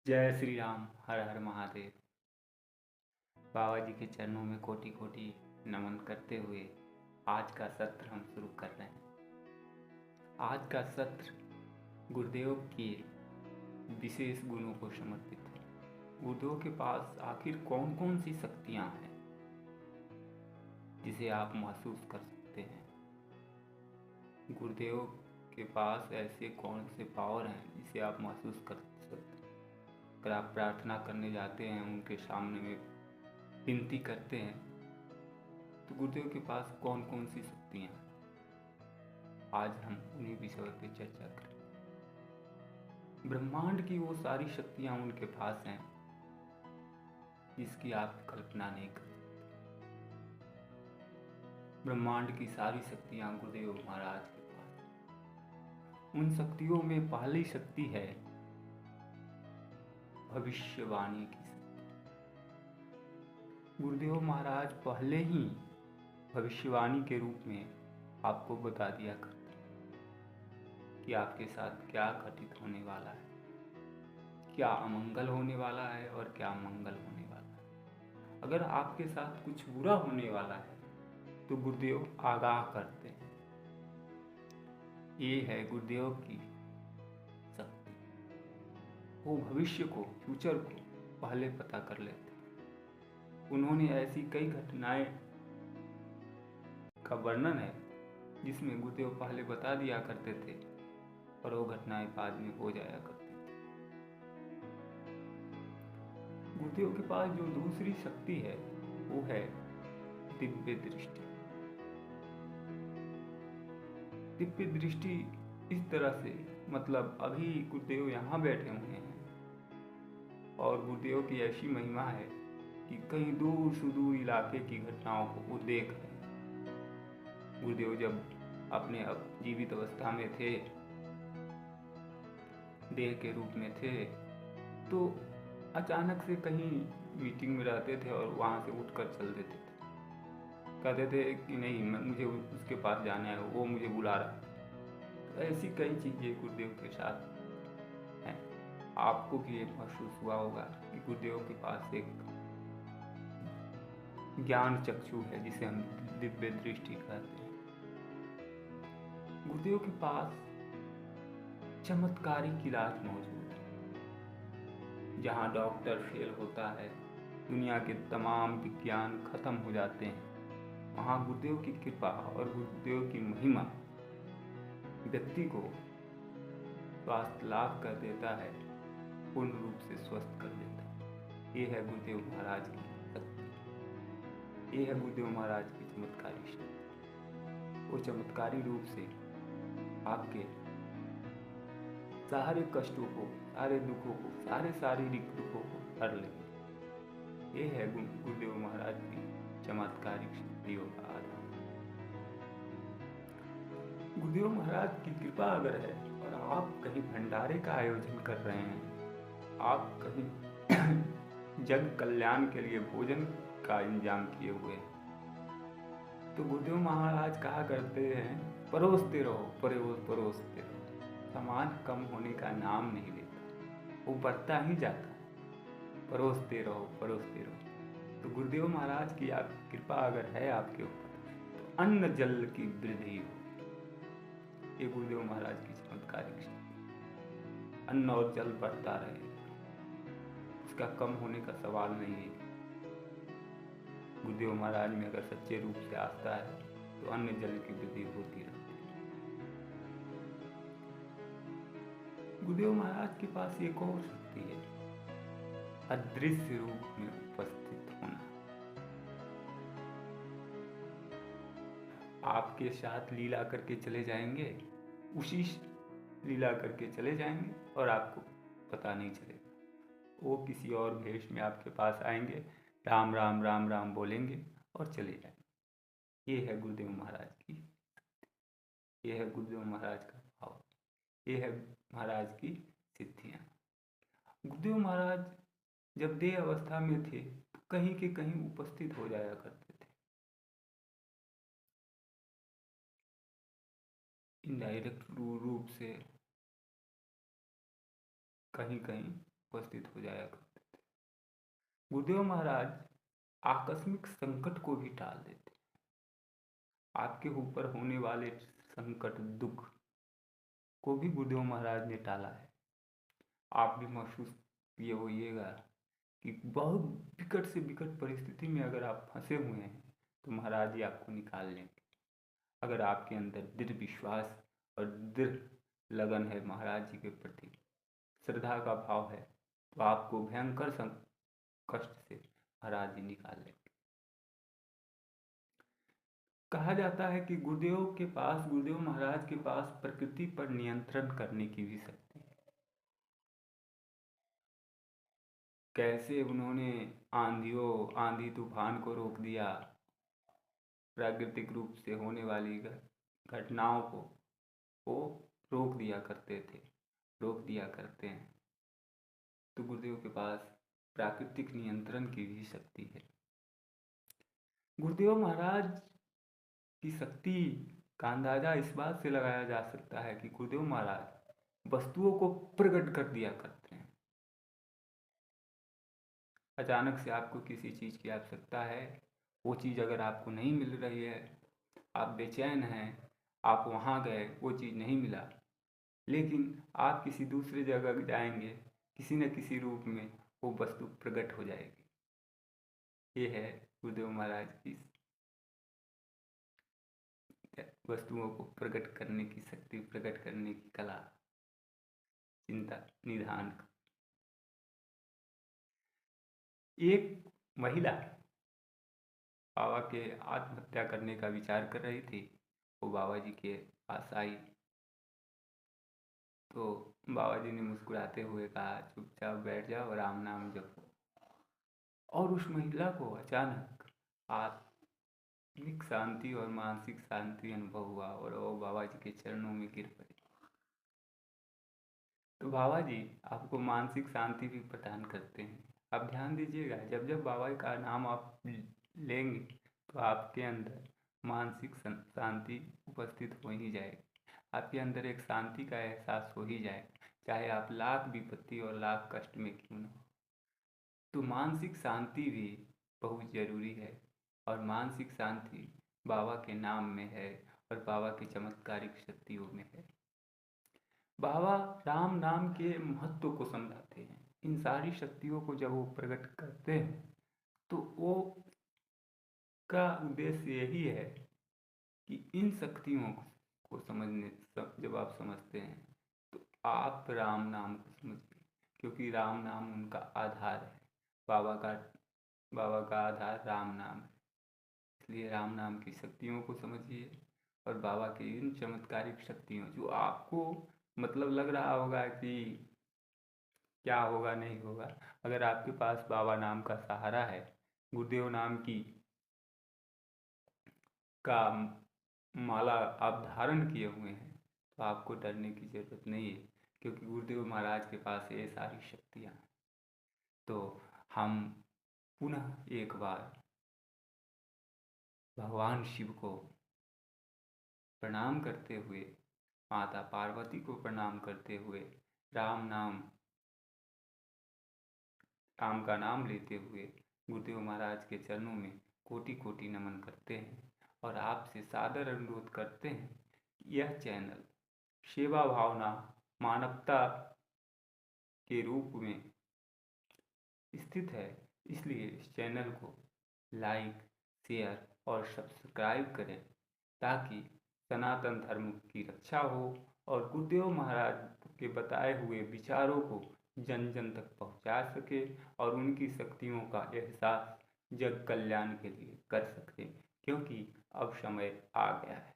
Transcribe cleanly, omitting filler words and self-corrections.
जय श्री राम। हर हर महादेव। बाबा जी के चरणों में कोटि कोटि नमन करते हुए आज का सत्र हम शुरू कर रहे हैं। आज का सत्र गुरुदेव के विशेष गुणों को समर्पित है। गुरुदेव के पास आखिर कौन कौन सी शक्तियां हैं जिसे आप महसूस कर सकते हैं। गुरुदेव के पास ऐसे कौन से पावर हैं जिसे आप महसूस कर सकते हैं। अगर आप प्रार्थना करने जाते हैं, उनके सामने में विनती करते हैं, तो गुरुदेव के पास कौन कौन सी शक्तियां हैं, आज हम उन्हीं विषय पर चर्चा करें। ब्रह्मांड की वो सारी शक्तियां उनके पास हैं जिसकी आप कल्पना नहीं कर सकते। ब्रह्मांड की सारी शक्तियां गुरुदेव महाराज के पास हैं। उन शक्तियों में पहली शक्ति है भविष्यवाणी की शक्ति। गुरुदेव महाराज पहले ही भविष्यवाणी के रूप में आपको बता दिया करते हैं कि आपके साथ क्या घटित होने वाला है, क्या अमंगल होने वाला है और क्या मंगल होने वाला है। अगर आपके साथ कुछ बुरा होने वाला है तो गुरुदेव आगाह करते हैं। ये है गुरुदेव की शक्ति। वो भविष्य को, फ्यूचर को पहले पता कर लेते हैं। उन्होंने ऐसी कई घटनाएं का वर्णन है जिसमें गुरुदेव पहले बता दिया करते थे और वो घटनाएं बाद में हो जाया करती थी। गुरुदेव के पास जो दूसरी शक्ति है वो है दिव्य दृष्टि। दिव्य दृष्टि इस तरह से, मतलब अभी गुरुदेव यहाँ बैठे हुए हैं और गुरुदेव की ऐसी महिमा है कि कहीं दूर सुदूर इलाके की घटनाओं को वो देख रहे हैं। गुरुदेव जब अपने जीवित अवस्था में थे, देह के रूप में थे, तो अचानक से कहीं मीटिंग में रहते थे और वहाँ से उठकर चल देते थे। कहते थे कि नहीं, मुझे उसके पास जाना है, वो मुझे बुला रहा है। तो ऐसी कई चीज़ें गुरुदेव के साथ हैं। आपको भी ये महसूस हुआ होगा कि गुरुदेव के पास एक ज्ञान चक्षु है जिसे हम दिव्य दृष्टि कहते हैं। गुरुदेव के पास चमत्कारिक इलाज मौजूद है। जहाँ डॉक्टर फेल होता है, दुनिया के तमाम विज्ञान खत्म हो जाते हैं, वहाँ गुरुदेव की कृपा और गुरुदेव की महिमा व्यक्ति को स्वास्थ्य लाभ कर देता है, पूर्ण रूप से स्वस्थ कर देता है। ये है गुरुदेव महाराज की शक्ति। ये है गुरुदेव महाराज की चमत्कारी शक्ति। वो चमत्कारी रूप से आपके सारे कष्टों को, सारे दुखों को, सारे शारीरिक दुखों को हर लेंगे। ये है गुरुदेव महाराज की चमत्कारिक शक्तियों का आधार। गुरुदेव महाराज की कृपा अगर है और आप कहीं भंडारे का आयोजन कर रहे हैं, आप कहीं जग कल्याण के लिए भोजन का इंतजाम किए हुए हैं, तो गुरुदेव महाराज कहा करते हैं, परोसते रहो, परोसते रहो। सामान कम होने का नाम नहीं लेता, वो बढ़ता ही जाता है। परोसते रहो, परोसते रहो। तो गुरुदेव महाराज की कृपा अगर है आपके ऊपर, तो अन्न जल की वृद्धि हो। ये गुरुदेव महाराज की चमत्कारिक शक्ति। अन्न और जल बढ़ता रहेगा, उसका कम होने का सवाल नहीं है। गुरुदेव महाराज में अगर सच्चे रूप से आस्था है तो अन्न जल की वृद्धि होती रहती है। गुरुदेव महाराज के पास एक और शक्ति है, अदृश्य रूप में उपस्थित होना। आपके साथ लीला करके चले जाएंगे, उसी लीला करके चले जाएंगे और आपको पता नहीं चलेगा। वो किसी और भेष में आपके पास आएंगे, राम राम राम राम बोलेंगे और चले जाएंगे। ये है गुरुदेव महाराज की, ये है गुरुदेव महाराज का भाव, ये है महाराज की सिद्धियाँ। गुरुदेव महाराज जब देह अवस्था में थे तो कहीं के कहीं उपस्थित हो जाया करते थे। इनडायरेक्ट रूप से कहीं कहीं उपस्थित हो जाया करते थे। गुरुदेव महाराज आकस्मिक संकट को भी टाल देते। आपके ऊपर होने वाले संकट, दुख को भी गुरुदेव महाराज ने टाला है। आप भी महसूस किए होइएगा कि बहुत विकट से विकट परिस्थिति में अगर आप फंसे हुए हैं तो महाराज जी आपको निकाल लेंगे। अगर आपके अंदर दृढ़ विश्वास और दृढ़ लगन है महाराज जी के प्रति, श्रद्धा का भाव है, तो आपको भयंकर कष्ट से महाराज जी निकाल लेंगे। कहा जाता है कि गुरुदेव महाराज के पास प्रकृति पर नियंत्रण करने की भी शक्ति है। कैसे उन्होंने आंधी तूफान को रोक दिया, प्राकृतिक रूप से होने वाली घटनाओं को वो रोक दिया करते हैं। तो गुरुदेव के पास प्राकृतिक नियंत्रण की भी शक्ति है। गुरुदेव महाराज की शक्ति का अंदाजा इस बात से लगाया जा सकता है कि गुरुदेव महाराज वस्तुओं को प्रकट कर दिया करते हैं। अचानक से आपको किसी चीज़ की आवश्यकता है, वो चीज़ अगर आपको नहीं मिल रही है, आप बेचैन हैं, आप वहाँ गए, वो चीज़ नहीं मिला, लेकिन आप किसी दूसरी जगह जाएंगे, किसी न किसी रूप में वो वस्तु प्रकट हो जाएगी। ये है गुरुदेव महाराज की वस्तुओं को प्रकट करने की शक्ति, प्रकट करने की कला, चिंता निधान। एक महिला बाबा के आत्महत्या करने का विचार कर रही थी। वो बाबा जी के पास आई तो बाबा जी ने मुस्कुराते हुए कहा, चुपचाप बैठ जाओ, राम नाम जपो। और उस महिला को अचानक आत्मिक शांति और मानसिक शांति अनुभव हुआ और वो बाबा जी के चरणों में गिर पड़ी। तो बाबा जी आपको मानसिक शांति भी प्रदान करते हैं। आप ध्यान दीजिएगा, जब जब बाबा का नाम आप लेंगे तो आपके अंदर मानसिक शांति उपस्थित हो ही जाएगी। आपके अंदर एक शांति का एहसास हो ही जाएगा, चाहे आप लाख विपत्ति और लाख कष्ट में क्यों न हो। तो मानसिक शांति भी बहुत जरूरी है और मानसिक शांति बाबा के नाम में है और बाबा की चमत्कारिक शक्तियों में है। बाबा राम नाम के महत्व को समझाते हैं। इन सारी शक्तियों को जब वो प्रकट करते हैं तो वो का उद्देश्य यही है कि इन शक्तियों को जब आप समझते हैं तो आप राम नाम को समझिए, क्योंकि राम नाम उनका आधार है। बाबा का आधार राम नाम है, इसलिए राम नाम की शक्तियों को समझिए और बाबा की इन चमत्कारिक शक्तियों, जो आपको मतलब लग रहा होगा कि क्या होगा नहीं होगा, अगर आपके पास बाबा नाम का सहारा है, गुरुदेव नाम का माला आप धारण किए हुए हैं, तो आपको डरने की जरूरत नहीं है, क्योंकि गुरुदेव महाराज के पास ये सारी शक्तियाँ हैं। तो हम पुनः एक बार भगवान शिव को प्रणाम करते हुए, माता पार्वती को प्रणाम करते हुए, राम का नाम लेते हुए गुरुदेव महाराज के चरणों में कोटि कोटि नमन करते हैं और आपसे सादर अनुरोध करते हैं कि यह चैनल सेवा भावना मानवता के रूप में स्थित है, इसलिए इस चैनल को लाइक, शेयर और सब्सक्राइब करें ताकि सनातन धर्म की रक्षा हो और गुरुदेव महाराज के बताए हुए विचारों को जन जन तक पहुंचा सके और उनकी शक्तियों का एहसास जग कल्याण के लिए कर सके, क्योंकि अब समय आ गया है।